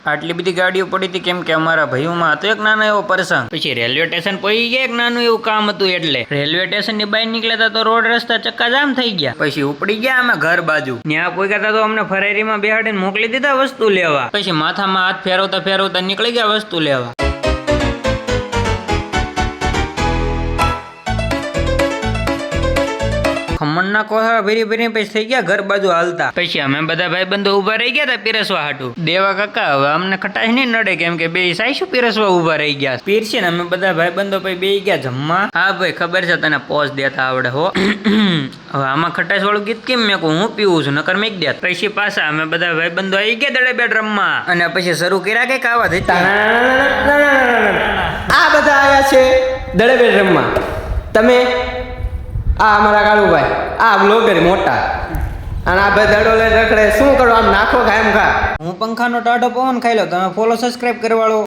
આટલી બધી ગાડીઓ પડી હતી કેમ કે અમારા ભાઈઓમાં હતો એક નાનો એવો પ્રસંગ. પછી રેલવે સ્ટેશન પહોંચી ગયા, એક નાનું એવું કામ હતું એટલે રેલવે સ્ટેશન ની બહાર નીકળ્યા તો રોડ રસ્તા ચક્કાજામ થઈ ગયા. પછી ઉપડી ગયા અમે ઘર બાજુ. ત્યાં પહોંચ્યા તો અમને ફરારીમાં બેહાડીને મોકલી દીધા વસ્તુ લેવા. પછી માથામાં હાથ ફેરવતા ફેરવતા નીકળી ગયા વસ્તુ લેવા. ખમણના કોહા ભરી ભરી પછી થઈ ગયા ઘર બાજુ હાલતા. પછી અમે બધા ભાઈબંધો ઉભા રહી ગયા હતા પીરસવા હાટું. દેવા કાકા હવે અમને ખટાશ નહીં નડે કેમ કે બે સાઈશું પીરસવા ઉભા રહી ગયા. પીરસી ને અમે બધા ભાઈબંધો પછી બે ગયા જમવા. હા ભાઈ ખબર છે તને પોઝ દેતા આવડે હો. હવે આમાં ખટાશ વાળું ગીત કેમ મેં હું પીવું છું નકર મેક દે. પછી પાછા અમે બધા ભાઈબંધો આવી ગયા દડે બેટ રમવા અને પછી શરૂ કર્યા કઈક આવા થઈ. આ બધા આવ્યા છે દડે બેટ રમવા. તમે આ અમારા કાળુભાઈ આ બ્લોગર મોટા અને આ ભાઈ દડો લઈને રખડે. શું કરો આમ નાખો ખા એમ ખા. હું પંખાનો ટાઢો પવન ખાઈ લો, તમે ફોલો સબસ્ક્રાઇબ કરવાળો.